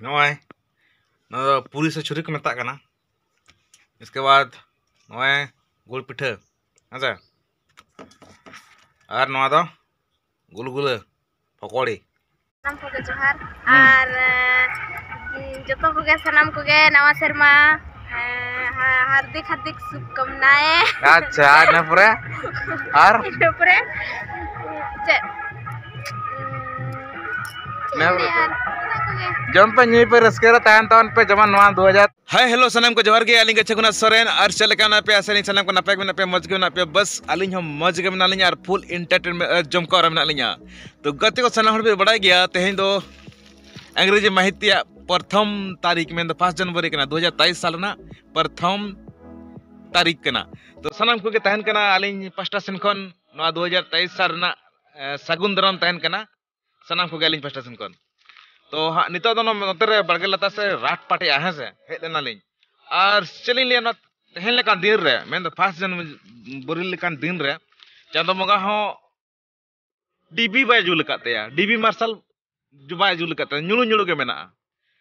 नॉय पूरी से छुरी को मेता करना। इसके बाद नॉय गुड़ पिठा अच्छा और नॉय दो गुलगुला पकौड़ी सानम को जोहार और जतो को सानम को नवा शर्मा हार्दिक हार्दिक शुभकामनाएं। अच्छा ना पूरा और पूरे जम पे नी पे रस्केरा तान तान पे जमान नवा 2000 हाय हेलो सनम को जोहार गे अलिंग चगुना सोरेन और चलका ना पे असली सनम को नापे में पे मज के ना पे बस अलिंग हम मज के ना लिया और फुल एंटरटेनमेंट जमका और ना लिया तो गति को सनम हड़ बड़ा गया तेहें दो अंग्रेजी माहितिया प्रथम तारीख में 1 जनवरी के 2023 साल ना प्रथम तारीख के तो सनम को तहन कना अलिंग पास्टा सेन खन 2023 साल ना सगुन दरम तहन कना सनम को अलिंग पास्टा सेन खन तो हाँ नितो दो नोते बड़गे लता से रात पाटे आहे से हेज लेना लिंग और चली लिया ना तहन लेकान दिन रे मैं 1 जनवरी लेकान दिन रे चांदो बंगा हो डीबी बाय जुल कातेया डीबी मार्शल जुबाय जुल काते ñuñu ñuñu के मेना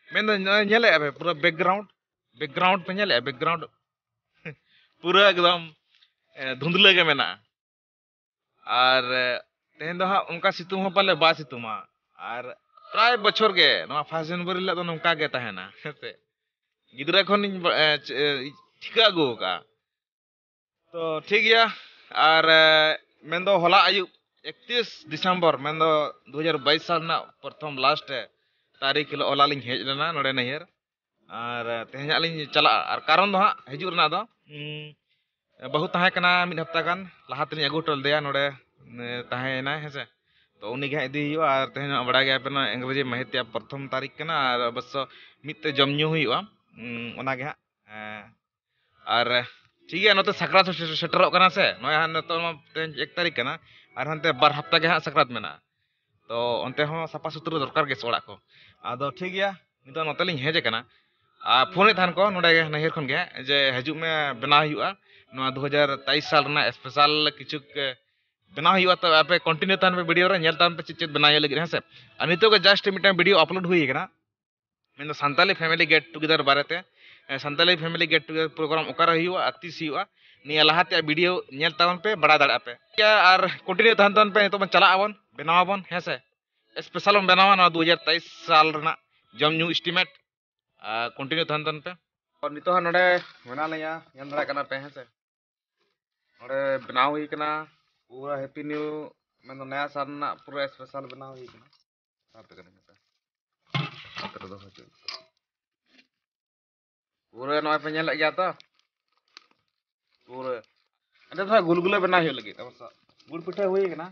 मैं ñेले अबे पूरा बैकग्राउंड पे ñेले बैकग्राउंड पूरा एकदम धुंधले के मेना और तेहन दो उनका सितुंग हो पाले बा सितुमा और प्राय बछर के 1 जनवरी ले नौका गे तहना हेते गिदरा खन ठिका गो का तो ठीक गया और मैं दो होला आयु 31 दिसंबर मैं दो 2022 साल ना प्रथम लास्ट तारीख हिलो ओला लिंग हेज लेना नोडे नहर और तेहना लिंग चला और कारण दो हजू रना दो बहुत तहे कना मिद हफ्ता गान लहा तलिंग अगु टल देया नोडे तहेना हेसे तो उनी गे इदी हुआ और तेहना बड़ा गया पे अंग्रेजी माहितिया प्रथम तारीख कना और बस मिते जमन्यू हुआ ओना गे और ठीक है नोते सक्रात सेटरों कना से नय नतो 1 तारीख कना और हनते 2 हफ्ता गे सक्रात मेना तो अंते हो सफा सुथरा दरकार के सोड़ा को आदो ठीक गया नितो नोते लिंग हेज कना आ फोन थान को नोडे नहर खन गे जे हजू में बना हुआ 2023 साल ना स्पेशल किछु बना हुआ तो आपे कंटिन्यू थान पे वीडियो रे नेल तान पे चित बनाए लगे है से आ नितो के जस्ट मिटा वीडियो अपलोड हुई कना मैं सानताली फैमिली गेट टुगेदर बारेते Santali family get together programme ओकर हुआ तीस हुआ निया लहाते वीडियो नेल तावन पे बड़ा दाड़ा पे क्या और कंटिन्यू थान तान पे तो मन चला आवन बनावन है से स्पेशल में बनावा ना 2023 साल रना जम न्यू एस्टिमेट कंटिन्यू थान तान पे और नितो हा नोडे बना लिया नेल दाड़ा कना पे है से नोडे बनाव हुई कना पूरा हैप्पी न्यू मैं नया साल ना पूरा स्पेशल बनाव हुई कना पे कने पे दो हो पूरा नय पे नेल गया तो पूरा अरे तो गुलगुला बना हो लगे तब गुड़ पिठा हुई कना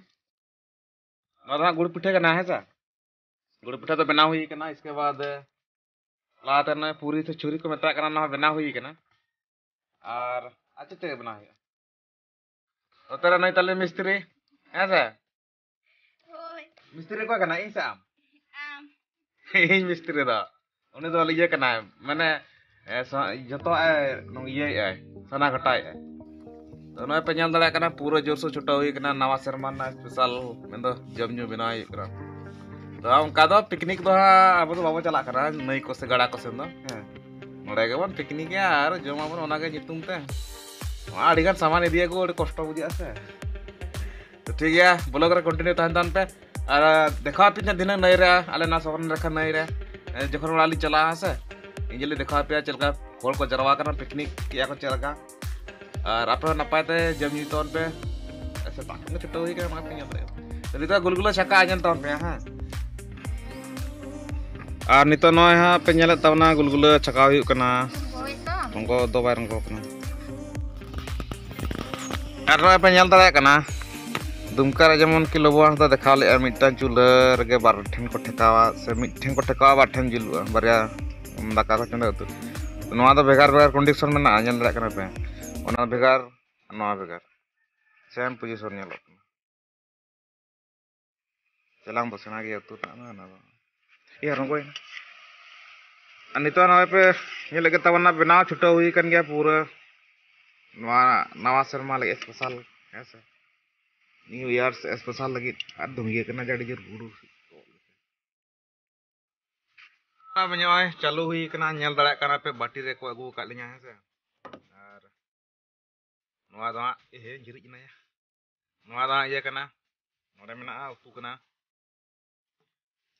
ना गुड़ पिठा कना है सा गुड़ पिठा तो बना हुई कना इसके बाद लाते ना पूरी से छुरी को मेता कना ना बना हुई कना और अच्छा ते बना हुई तो तेरा नहीं तले मिस्त्री है सा मिस्त्री को कना इसा इन मिस्त्री दा उन्हें तो लिया कना मैंने जतो ये सना घटाए तो नय पे दड़ा कना पूरा जोरसो छुटा हुई कना नवा शर्मा ना स्पेशल मैं दो जमन्यू बनाई करा तो उनका दो पिकनिक दो अब तो बाबू चला करा नई को से गड़ा को से दो नोडे के बन पिकनिक यार जमाबन ओना के नितुम ते आड़ी गान सामान इदिया को कष्ट बुझा से तो ठीक है ब्लॉग रे कंटिन्यू तहन तान पे और देखा पे दिन नई रे आले ना सबन रखा नई रे जखन वाली चला से इंजली देखा पे चलका होल को जरवा करना पिकनिक किया को चलका और आप नपाते जम तौर पे ऐसे ताकत छुट्टा हुई के तो नितो गुलगुला छक्का आजन तौर पे हां और नितो नय हां पे नेले तवना गुलगुला छक्का हुई कना उनको दो बार उनको कना और नय पे नेल दड़ा कना दुमका रे जेमन कि लोबो हता देखा ले मिटा चूल्हा रे बार ठेन को ठेकावा से मिट ठेन को ठेकावा बार ठेन जिलुआ बारिया दाका को चंदा उतु नोआ दो बेगार बेगार कंडीशन में ना नेल दड़ा कना पे ओना बेगार नोआ बेगार सेम पोजीशन नेलो चलांग बसना गया तो ना ये रंगोय नितो नय पे नेल के तवना बनाव छुटा हुई कन गया पूरा नवा शर्मा लगे स्पेशल ऐसे न्यू ईयर स्पेशल लगे दुमिए कना जड़ी जर गुरु नॉय चालू हुई कना नेल दाड़ा कना पे बाटी रे को अगू का लिया है से और नोआ दो ए जिरिज ना नोआ दो ये कना नोडे मेना उतु कना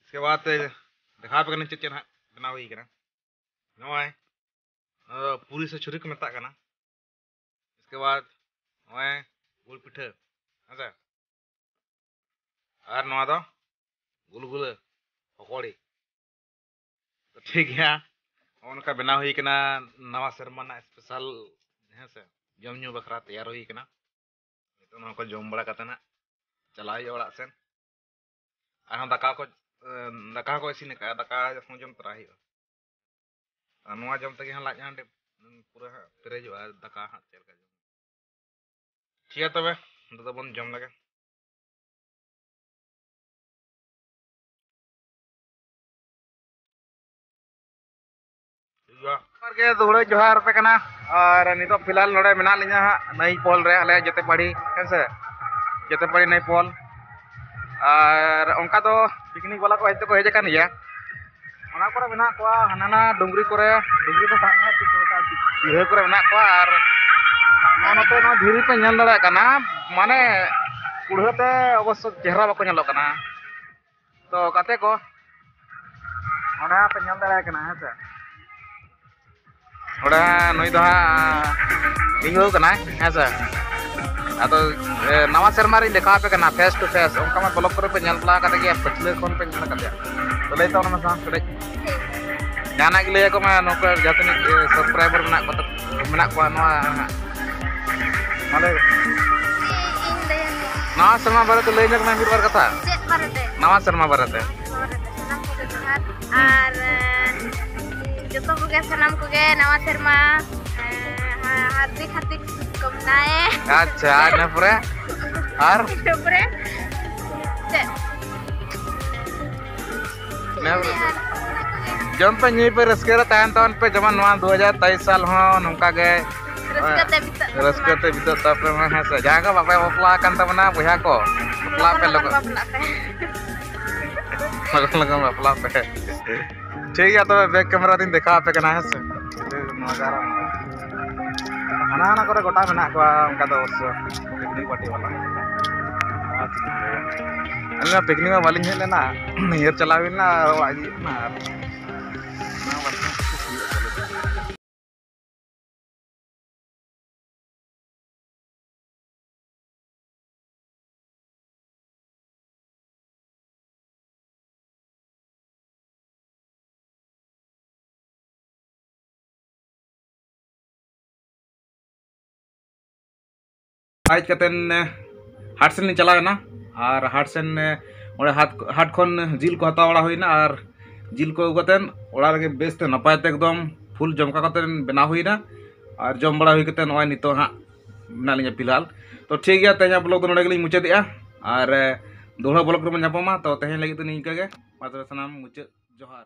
इसके बाद देखा पे कना चेक चेक बना हुई कना नोय पूरी से छुरी को मेता कना इसके बाद नोय गुल पिठा अच्छा और नोआ दो गुलगुला पकौड़ी तो ठीक है उनका बना हुई कना नवा शर्मा ना स्पेशल है से जम न्यू बखरा तैयार हुई कना तो ना को जम बड़ा कतना चलाई ओड़ा सेन आ दाका को इसिन का दाका जखन जम तरा ही नवा जम तक लाज हांडे पूरा पेरेजो दाका हां चल का ठीक है तबे तो बन जम लगे जोहार जोहार पे कना और नितो फिलहाल नोडे मेना लिया नई पोल रे आले जते पड़ी हेसे जते पड़ी नई पोल और उनका तो पिकनिक वाला को हजते को हेज कान गया ओना करे मेना को हानाना डुंगरी तो थाना बिहे करे मेना को और नोते ना धीरी पे नेल दड़ा कना माने कुड़हते अवश्य चेहरा बाको नेलो कना तो काते को ओना पे नेल दड़ा कना हेसे ओड़ा नई दो इंगो कना हेसा आतो नवा शर्मा रे देखा पे कना फेस टू फेस उनका मैं ब्लॉग करे पे नेल पला काते के पछले कोन पे नेल काते तो लेता ओना सा कड़े जाना के लिए को मैं नोकर जतनी सब्सक्राइबर मेना को नवा माले नवा शर्मा बारे तो ले जक मैं बार कथा नवा शर्मा बारे ते और जतो को सनाम को नवा शर्मा हार्दिक हार्दिक शुभकामनाएं अच्छा ना पूरे और पूरे जम पे नी पे रस्के तान तान पे जमान 2023 साल हो नोका गे रस्कते बिता तापरे में है से जागा बापा बपला कान तबना बुया को बपला पे लगो बपला पे ठीक है तो बैक कैमरा दिन देखा पे कना है से नजारा हाना हाना करे गोटा मेना को उनका तो पिकनिक पार्टी वाला अन्ना पिकनिक में वाली है लेना नियर चलावी ना आजी ना आज कतेन हाट सेन चला ना और हाट सेन हाट खन जिल को हता हुई ना और जिल को अगुकतेन ओड़ा रे बेसते नपायते एकदम फुल जमका कतेन बना हुई ना और जम बड़ा हुई कतेन नय नितो हाँ ना लिया फिलहाल तो ठीक गया तेज ब्लॉग तो नोडे गेलिं मुचादेआ और दोहरा ब्लॉग रे ᱧᱟᱯᱟᱢᱟ तो तेज लगी तो निंका गे सनाम मुचाद जोहार।